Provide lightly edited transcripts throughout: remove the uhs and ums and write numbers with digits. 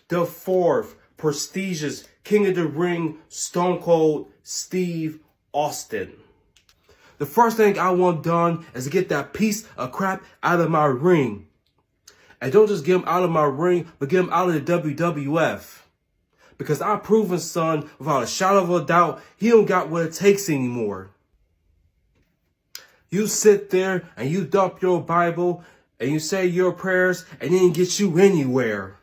the fourth prestigious King of the Ring, Stone Cold Steve Austin. The first thing I want done is to get that piece of crap out of my ring. And don't just get him out of my ring, but get him out of the WWF. Because I've proven, son, without a shadow of a doubt, he don't got what it takes anymore. You sit there and you dump your Bible and you say your prayers and it didn't get you anywhere.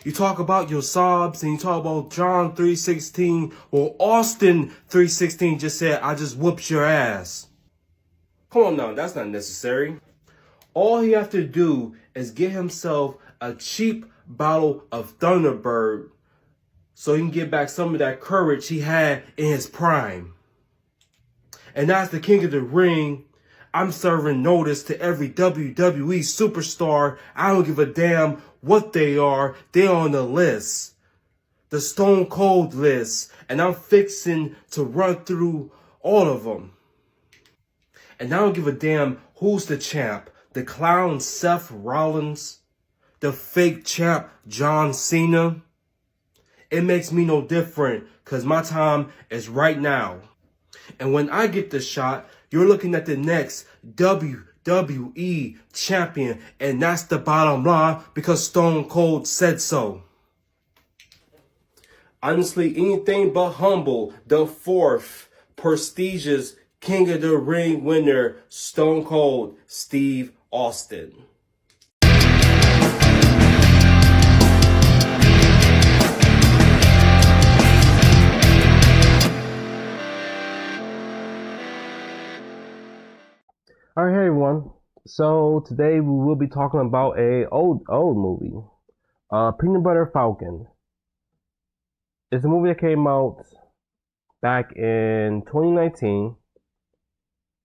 You talk about your sobs and you talk about John 3:16. Well, Austin 3:16 just said, I just whooped your ass. Come on now, that's not necessary. All he have to do is get himself a cheap bottle of Thunderbird so he can get back some of that courage he had in his prime. And as the King of the Ring, I'm serving notice to every WWE superstar. I don't give a damn what they are. They're on the list. The Stone Cold list. And I'm fixing to run through all of them. And I don't give a damn who's the champ. The clown Seth Rollins. The fake champ John Cena. It makes me no different because my time is right now. And when I get the shot, you're looking at the next WWE champion. And that's the bottom line because Stone Cold said so. Honestly, anything but humble. The fourth prestigious King of the Ring winner, Stone Cold Steve Austin. Alright, hey everyone. So today we will be talking about a old movie, Peanut Butter Falcon. It's a movie that came out back in 2019.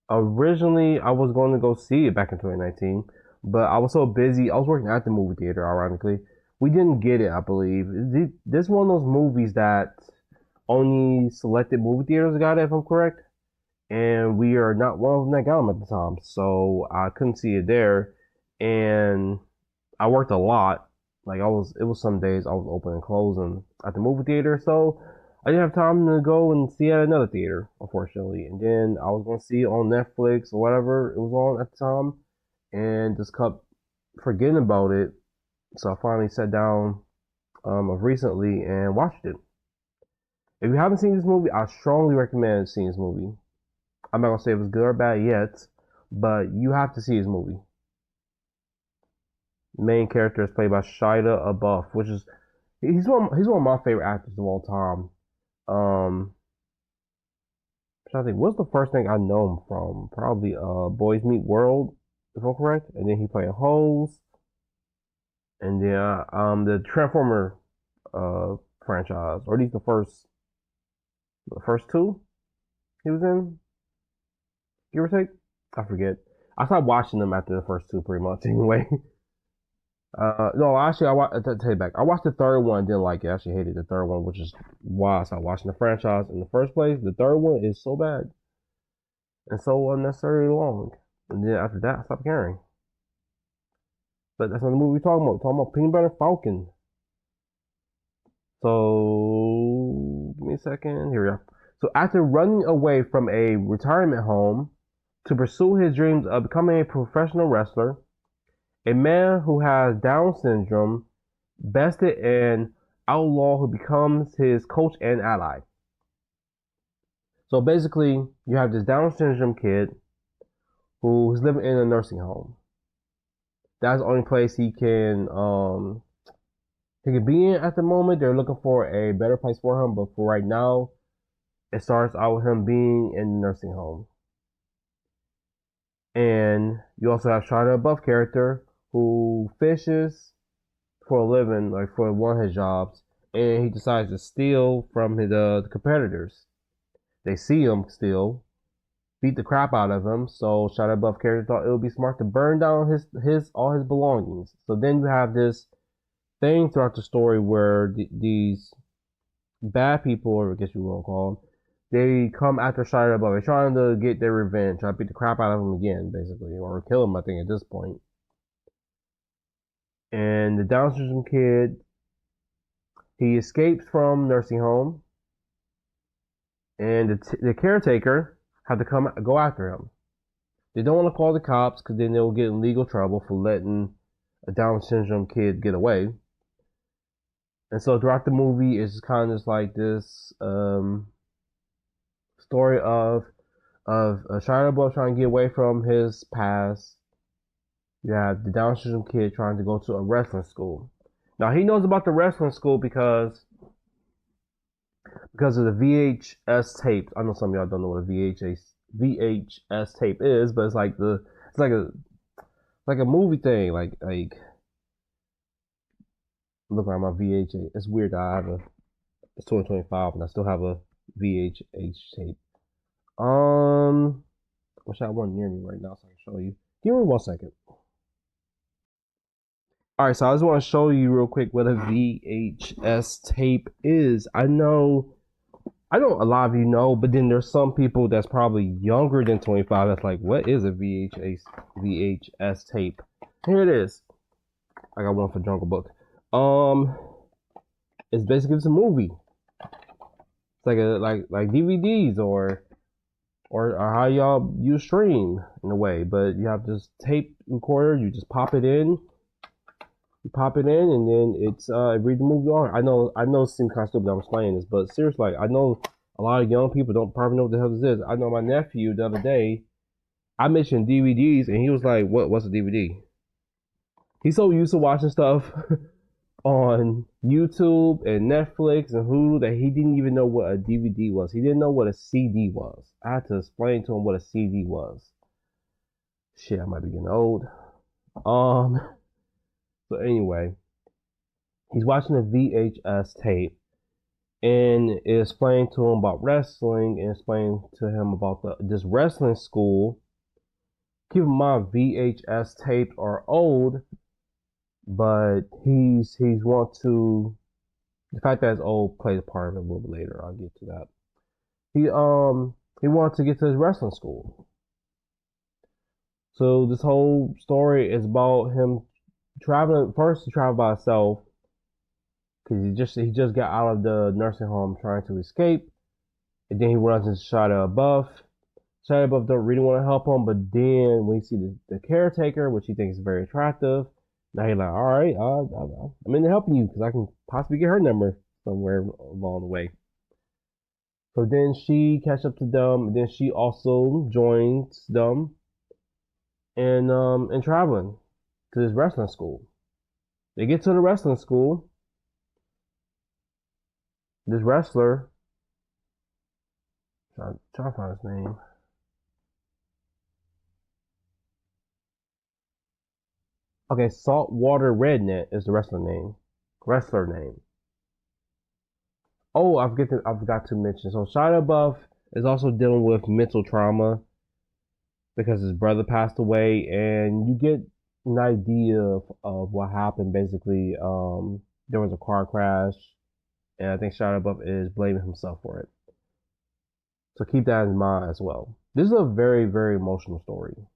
Originally, I was going to go see it back in 2019, but I was so busy. I was working at the movie theater, ironically. We didn't get it, I believe. This is one of those movies that only selected movie theaters got it, if I'm correct. And we are not one of them that got them at the time. So I couldn't see it there. And I worked a lot. Like it was some days I was open and closing at the movie theater. So I didn't have time to go and see it at another theater, unfortunately. And then I was going to see it on Netflix or whatever it was on at the time. And just kept forgetting about it. So I finally sat down recently and watched it. If you haven't seen this movie, I strongly recommend seeing this movie. I'm not gonna say it was good or bad yet, but you have to see his movie. The main character is played by Shia LaBeouf, which is he's one of my favorite actors of all time. I'm trying to think, what's the first thing I know him from? Probably Boys Meet World, if I'm correct. And then he played Hose. And then the Transformer franchise, or at least the first two he was in. Give or take? I forget. I stopped watching them after the first two, pretty much, anyway. No, actually, I take it back. I watched the third one, didn't like it. I actually hated the third one, which is why I stopped watching the franchise in the first place. The third one is so bad and so unnecessarily long. And then after that, I stopped caring. But that's not the movie we're talking about. We're talking about Peanut Butter Falcon. So, give me a second. Here we go. So, after running away from a retirement home to pursue his dreams of becoming a professional wrestler, a man who has Down syndrome bested an outlaw who becomes his coach and ally. So basically, you have this Down syndrome kid who's living in a nursing home. That's the only place he can be in at the moment. They're looking for a better place for him, but for right now, it starts out with him being in the nursing home. And you also have Shia LaBeouf character who fishes for a living, like for one of his jobs, and he decides to steal from his the competitors. They see him steal, beat the crap out of him. So Shia LaBeouf character thought it would be smart to burn down all his belongings. So then you have this thing throughout the story where these bad people, or I guess you will call them, they come after Shia LaBeouf. They're trying to get their revenge, try to beat the crap out of him again, basically, or kill him, I think, at this point. And the Down syndrome kid He escapes from nursing home, and the caretaker had to go after him. They don't want to call the cops because then they'll get in legal trouble for letting a Down syndrome kid get away. And so throughout the movie, it's kind of just like this story of Shia LaBeouf trying to get away from his past. You have the Down syndrome kid trying to go to a wrestling school. Now he knows about the wrestling school because of the VHS tapes. I know some of y'all don't know what a VHS tape is, but it's like a movie thing. Like look at my VHS. It's weird that I have it's 2025 and I still have a VHS tape. Wish I had one near me right now so I can show you. Give me 1 second. Alright, so I just want to show you real quick what a VHS tape is. I know a lot of you know, but then there's some people that's probably younger than 25 that's like, what is a VHS tape? Here it is. I got one for Jungle Book. It's basically just a movie. It's like DVDs or how y'all use stream in a way, but you have this tape recorder. You just pop it in. You pop it in, and then it's read the movie on. I know it seems kind of stupid that I'm explaining this, but seriously, I know a lot of young people don't probably know what the hell this is. I know my nephew the other day, I mentioned DVDs, and he was like, "What's a DVD?" He's so used to watching stuff on YouTube and Netflix and Hulu that he didn't even know what a DVD was. He didn't know what a CD was. I had to explain to him what a CD was. Shit, I might be getting old. So anyway, he's watching a VHS tape and it explained to him about wrestling and explained to him about this wrestling school. Keep in mind, VHS tapes are old, but he's want to. The fact that it's old plays a part of it a little bit later. I'll get to that. He wanted to get to his wrestling school. So this whole story is about him traveling. First, he traveled by himself because he just got out of the nursing home trying to escape, and then he runs into Shia LaBeouf. Shia LaBeouf don't really want to help him, but then when you see the caretaker, which he thinks is very attractive, now he's like, all right, I'm into helping you because I can possibly get her number somewhere along the way. So then she catches up to them, and then she also joins them and traveling to this wrestling school. They get to the wrestling school. This wrestler, trying to find his name. Okay, Saltwater Redneck is the wrestler name. Oh, I forgot to mention. So Shia LaBeouf is also dealing with mental trauma because his brother passed away, and you get an idea of what happened. Basically, there was a car crash, and I think Shia LaBeouf is blaming himself for it. So keep that in mind as well. This is a very, very emotional story.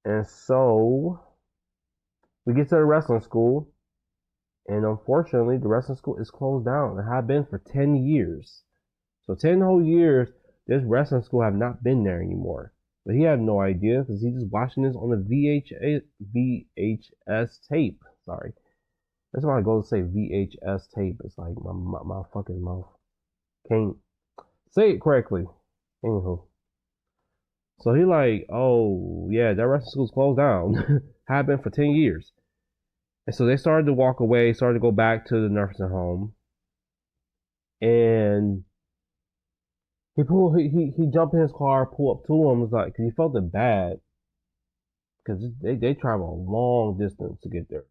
And so we get to the wrestling school, and unfortunately, the wrestling school is closed down. It had been for 10 years. So 10 whole years, this wrestling school have not been there anymore. But he had no idea because he's just watching this on a VHS tape. Sorry. That's why I go to say VHS tape. It's like my fucking mouth can't say it correctly. Anywho. So he like, oh yeah, that wrestling school's closed down. Had been for 10 years. And so they started to walk away, started to go back to the nursing home. And he jumped in his car, pulled up to him, was like, cause he felt it bad. Cause they travel a long distance to get there.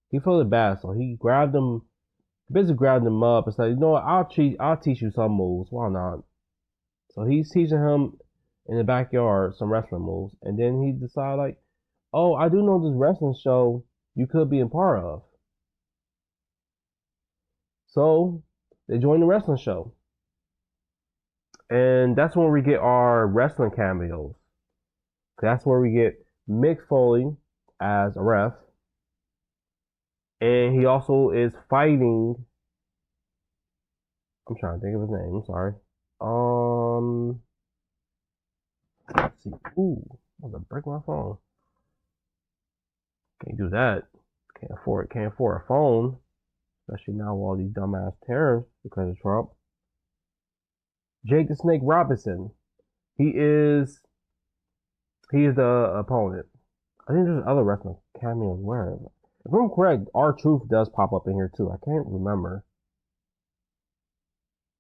He felt it bad, so he basically grabbed him up and said, you know what, I'll teach you some moves. Why not? So he's teaching him in the backyard some wrestling moves. And then he decided like, oh, I do know this wrestling show you could be a part of. So they joined the wrestling show. And that's when we get our wrestling cameos. That's where we get Mick Foley as a ref. and he also is fighting. I'm trying to think of his name. I'm sorry. Let's see. Ooh, I'm gonna break my phone. Can't do that. Can't afford. Can't afford a phone, especially now with all these dumbass tariffs because of Trump. Jake the Snake Robinson. He is. He is the opponent. I think there's other wrestling cameos where. If I'm correct, R-Truth does pop up in here too. I can't remember.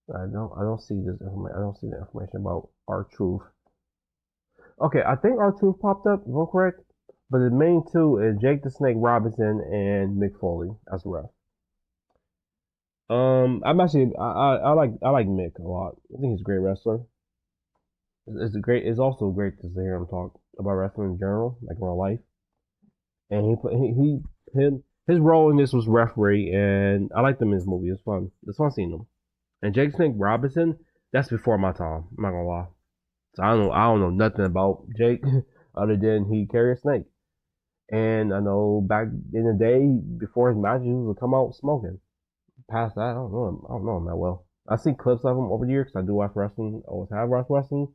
I don't see this information. I don't see the information about R-Truth. Okay, I think R-Truth popped up. If I'm correct, but the main two is Jake the Snake Robinson and Mick Foley as the ref. I'm actually I like Mick a lot. I think he's a great wrestler. It's also great to hear him talk about wrestling in general, like in real life. And his role in this was referee, and I liked him in this movie. It's fun. It's fun seeing him. And Jake Snake Robinson, that's before my time. I'm not gonna lie. So I don't know nothing about Jake other than he carried a snake. And I know back in the day before his matches, he would come out smoking. Past that, I don't know him. I don't know him that well. I've seen clips of him over the years because I do watch wrestling. Always have watched wrestling.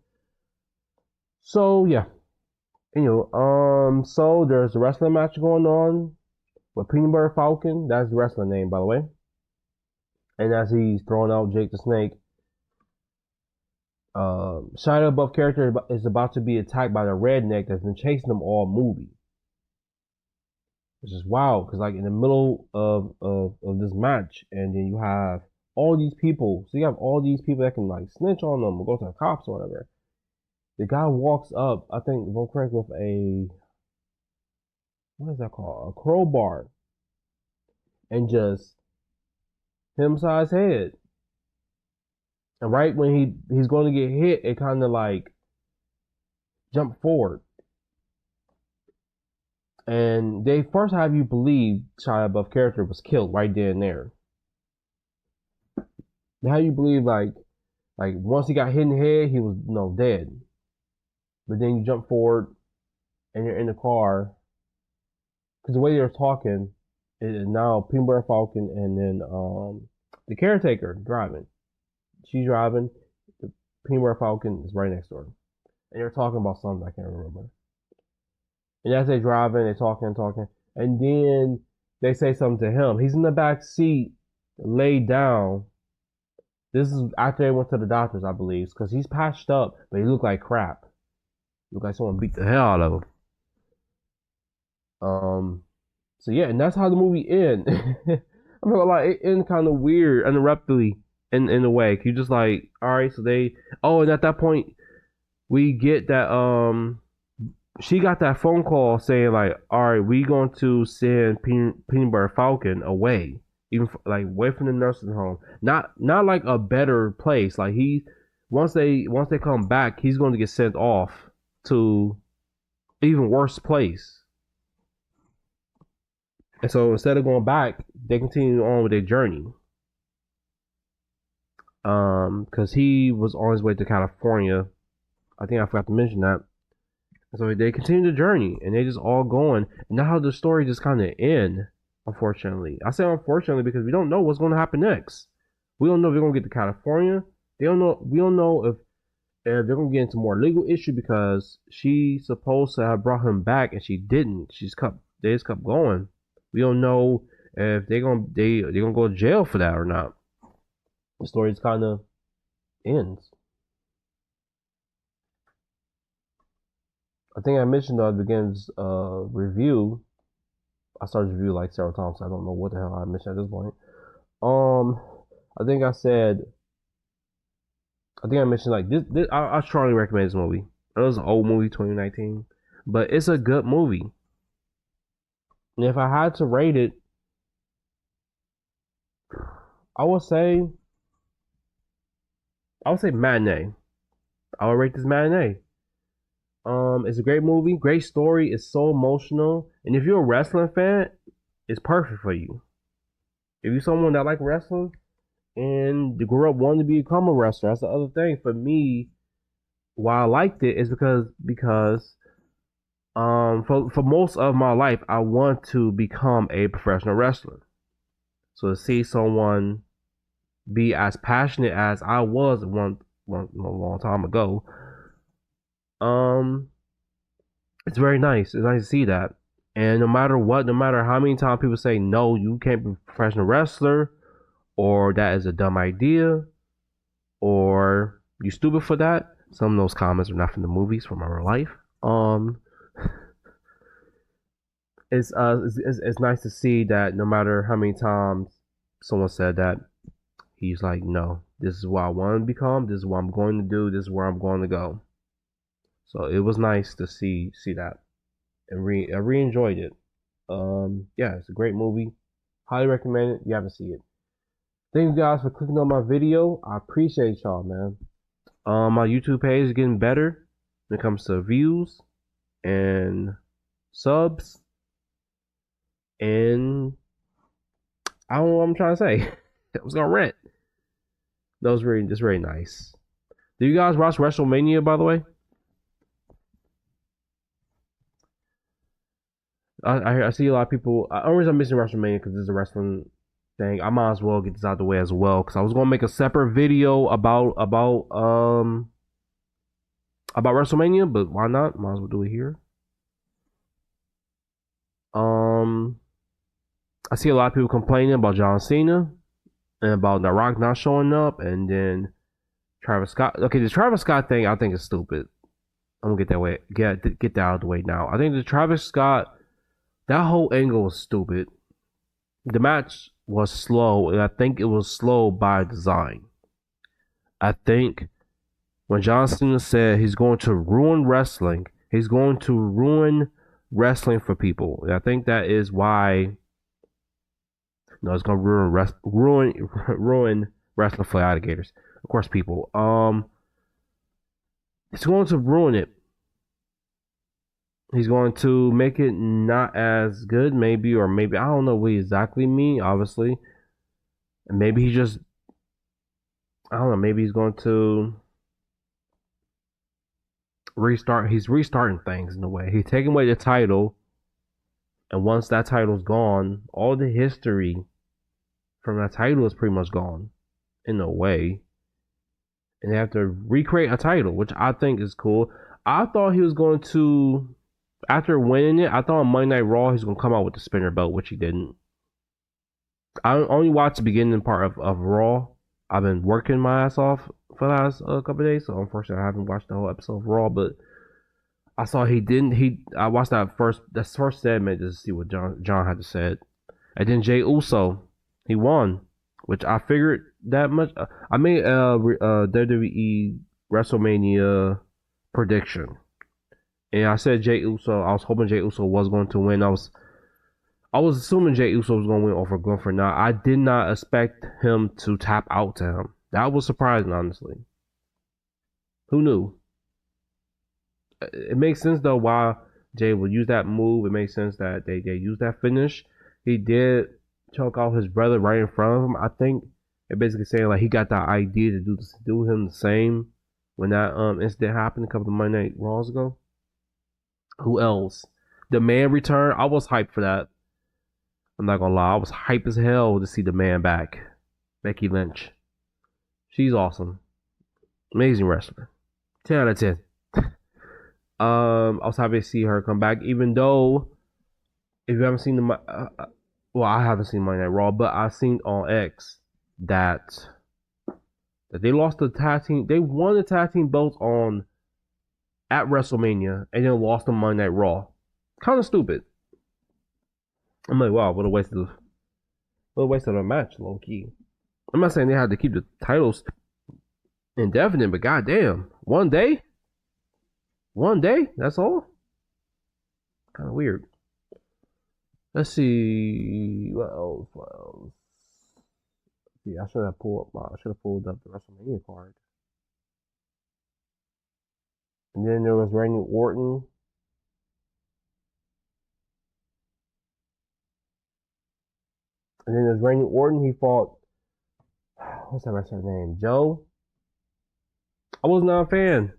So yeah, so there's a wrestling match going on with Peanut Butter Falcon. That's the wrestling name, by the way. And as he's throwing out Jake the Snake, Shia LaBeouf character is about to be attacked by the redneck that's been chasing him all movie. Which is wild, because like in the middle of this match, and then you have all these people. So you have all these people that can like snitch on them or go to the cops or whatever. The guy walks up, I think, if I'm correct, with what is that called? A crowbar. And just hit him side his head. And right when he's going to get hit, it kind of like jumped forward. And they first have you believe Shia LaBeouf character was killed right there and there. They have you believe like once he got hit in the head, he was dead. But then you jump forward and you're in the car. Because the way they're talking is now Peanut Butter Falcon and then the caretaker driving. She's driving. The Peanut Butter Falcon is right next door. And they're talking about something I can't remember. And as they're driving, they're talking. And then they say something to him. He's in the back seat, laid down. This is after they went to the doctors, I believe. Because he's patched up, but he looked like crap. Looked like someone beat the hell out of him. So yeah, and that's how the movie ends. I'm not gonna lie, it ends kind of weird, uninterruptedly, in a way. You just like, alright, so and at that point, we get that, she got that phone call saying like, alright, we going to send Peanut Butter Falcon away. Even like away from the nursing home. Not like a better place. Like once they come back, he's going to get sent off to even worse place. And so instead of going back, they continue on with their journey. Because he was on his way to California. I think I forgot to mention that. So they continue the journey, and they just all going. And that's how the story just kind of end. Unfortunately, I say unfortunately because we don't know what's going to happen next. We don't know if they're going to get to California. We don't know if they're going to get into more legal issue because she's supposed to have brought him back and she didn't. They just kept going. We don't know if they're gonna go to jail for that or not. The story just kind of ends. I think I mentioned at the beginning review. I started the review like several times, so I don't know what the hell I mentioned at this point. I think I mentioned like this I strongly recommend this movie. It was an old movie, 2019, but it's a good movie. And if I had to rate it, I would say matinee. I would rate this matinee. It's a great movie, great story. It's so emotional, and if you're a wrestling fan, it's perfect for you. If you're someone that like wrestling and you grew up wanting to become a wrestler, that's the other thing for me. Why I liked it is because For most of my life, I want to become a professional wrestler. So to see someone be as passionate as I was one a long time ago, um, it's very nice. It's nice to see that. And no matter what, no matter how many times people say no, you can't be a professional wrestler, or that is a dumb idea, or you stupid for that. Some of those comments are not from the movies, from our life. Um, it's nice to see that no matter how many times someone said that, he's like, no, this is what I want to become. This is what I'm going to do. This is where I'm going to go. So it was nice to see that, and I re enjoyed it. Yeah, it's a great movie. Highly recommend it. You haven't seen it. Thank you guys for clicking on my video. I appreciate y'all, man. My YouTube page is getting better when it comes to views and subs, and I don't know what I'm trying to say. I was gonna rent. That was very, that's very nice. Do you guys watch WrestleMania, by the way? I see a lot of people. The only reason I'm missing WrestleMania because this is a wrestling thing. I might as well get this out of the way as well because I was gonna make a separate video about WrestleMania, but why not? Might as well do it here. Um, I see a lot of people complaining about John Cena and about The Rock not showing up, and then Travis Scott. Okay, the Travis Scott thing I think is stupid. I'm gonna get that out of the way now. I think the Travis Scott, that whole angle was stupid. The match was slow, and I think it was slow by design. I think when John Cena said he's going to ruin wrestling, he's going to ruin wrestling for people. And I think that is why. No, it's gonna ruin wrestling for alligators. Of course, people. It's going to ruin it. He's going to make it not as good, maybe, or maybe I don't know what he exactly mean. Obviously, and maybe he just I don't know. Maybe he's going to restart. He's restarting things in a way. He's taking away the title, and once that title's gone, all the history from that title is pretty much gone in a way. And they have to recreate a title, which I think is cool. I thought he was going to, after winning it, I thought on Monday Night Raw he's going to come out with the spinner belt, which he didn't. I only watched the beginning part of Raw. I've been working my ass off for the last couple of days, so unfortunately I haven't watched the whole episode of Raw. But I saw he didn't. I watched that first segment just to see what John had to say, and then Jay Uso, he won, which I figured that much. I made a WWE WrestleMania prediction, and I said Jay Uso. I was hoping Jay Uso was going to win. I was assuming Jay Uso was going to win over Gunther. Now I did not expect him to tap out to him. That was surprising, honestly. Who knew? It makes sense though why Jay would use that move. It makes sense that they use that finish. He did choke out his brother right in front of him. I think it basically saying like he got that idea to do him the same when that incident happened a couple of Monday Night Raws ago. Who else? The Man return. I was hyped for that. I'm not gonna lie. I was hyped as hell to see the Man back. Becky Lynch. She's awesome. Amazing wrestler. 10 out of 10. I was happy to see her come back, even though if you haven't seen well, I haven't seen Monday Night Raw, but I've seen on X that they lost the tag team. They won the tag team belts on at WrestleMania and then lost on Monday Night Raw. Kind of stupid. I'm like, wow, what a waste of a match, low key. I'm not saying they had to keep the titles indefinite, but goddamn, one day, that's all. Kind of weird. Let's see what else. Yeah, I should have pulled up the WrestleMania card. And then there was Randy Orton. And then there's Randy Orton. He fought. What's that wrestler's name? Joe. I was not a fan.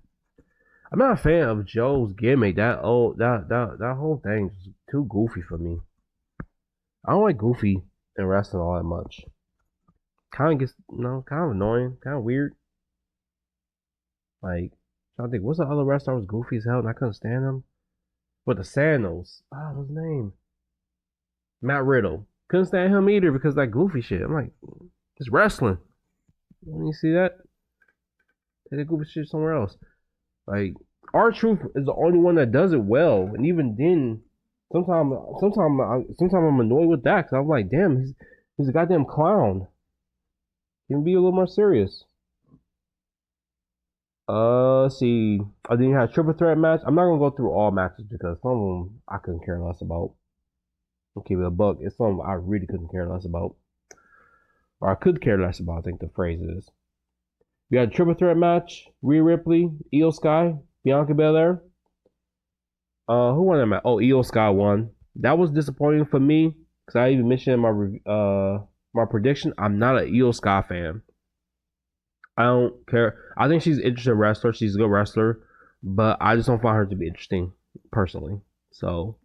I'm not a fan of Joe's gimmick. That whole thing is too goofy for me. I don't like goofy in wrestling all that much. Kind of gets kind of annoying, kind of weird. Like, I think what's the other wrestler that was goofy as hell and I couldn't stand him? But the Sandals. What's his name? Matt Riddle. Couldn't stand him either because of that goofy shit. I'm like, it's wrestling. When you see that, take that goofy shit somewhere else. Like, R-Truth is the only one that does it well, and even then, sometimes I'm annoyed with that because I'm like, damn, he's a goddamn clown. He can be a little more serious. Let's see. Then you had a triple threat match. I'm not gonna go through all matches because some of them I couldn't care less about. I'll keep it a buck. It's some I really couldn't care less about, or I could care less about. I think the phrase is. We had a triple threat match: Rhea Ripley, Io Sky, Bianca Belair. Who won that match? Oh, Io Sky won. That was disappointing for me because I even mentioned in my prediction. I'm not an Io Sky fan. I don't care. I think she's an interesting wrestler. She's a good wrestler, but I just don't find her to be interesting personally. So,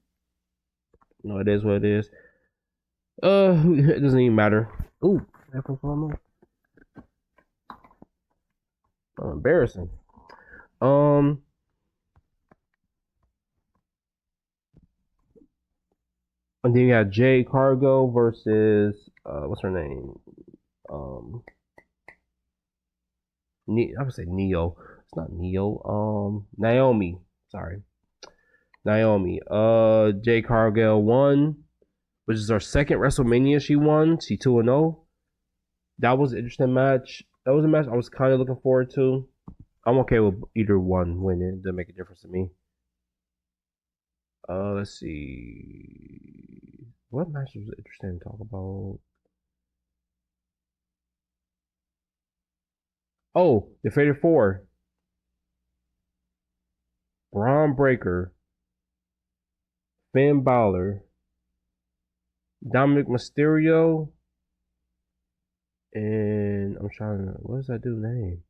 it is what it is. It doesn't even matter. Ooh, embarrassing. And then you got Jay Cargo versus what's her name? I would say Neo. It's not Neo. Naomi. Sorry. Naomi. Jay Cargill won, which is her second WrestleMania she won. She 2-0. That was an interesting match. That was a match I was kind of looking forward to. I'm okay with either one winning. It doesn't make a difference to me. Let's see. What match was interesting to talk about? Oh, the Fatal 4. Braun Breaker, Finn Balor, Dominic Mysterio, and I'm trying to. What does that dude's name?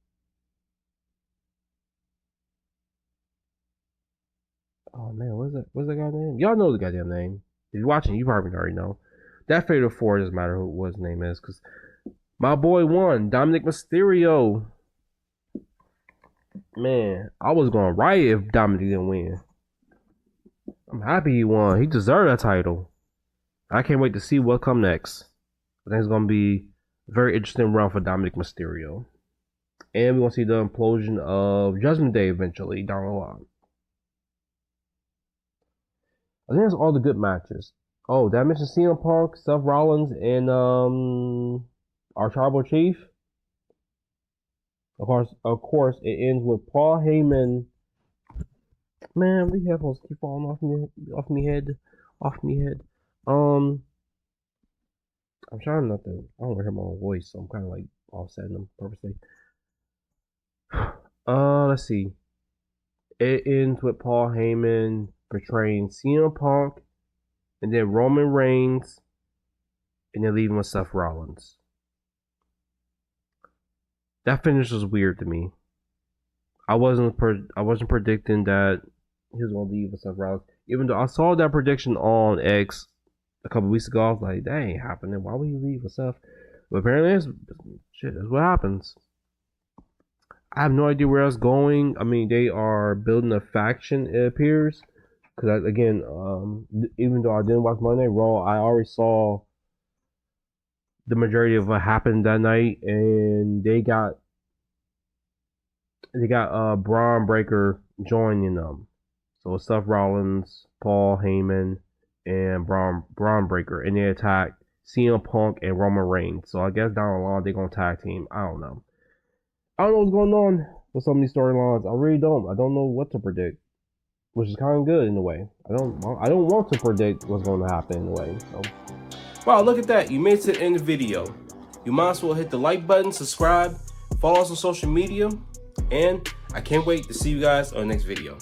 Oh man, what's that guy's name? Y'all know the goddamn name. If you're watching, you probably already know. That Fatal 4 doesn't matter what his name is, because my boy won, Dominic Mysterio. Man, I was gonna riot if Dominic didn't win. I'm happy he won. He deserved that title. I can't wait to see what come next. I think it's gonna be a very interesting run for Dominic Mysterio. And we're gonna see the implosion of Judgment Day eventually down the line. I think that's all the good matches. Oh, did I mention CM Punk, Seth Rollins, and our Tribal Chief? Of course, it ends with Paul Heyman. Man, these headphones keep falling off me head. I'm trying not to. I don't want to hear my own voice, so I'm kind of like offsetting them purposely. Let's see. It ends with Paul Heyman portraying CM Punk, and then Roman Reigns, and then leaving with Seth Rollins. That finish was weird to me. I wasn't predicting that he was gonna leave with Seth Rollins. Even though I saw that prediction on X a couple weeks ago, I was like, that ain't happening. Why would he leave with Seth? But apparently, that's what happens. I have no idea where it's going. I mean, they are building a faction, it appears. Because again, even though I didn't watch Monday Raw, I already saw the majority of what happened that night, and they got Braun Breaker joining them. So Seth Rollins, Paul Heyman, and Braun Breaker, and they attack CM Punk and Roman Reigns. So I guess down the line they're gonna tag team. I don't know. I don't know what's going on with some of these storylines. I really don't. I don't know what to predict, which is kind of good in a way. I don't want to predict what's going to happen in a way. So. Wow, look at that. You made it to the end of the video. You might as well hit the like button, subscribe, follow us on social media, and I can't wait to see you guys on the next video.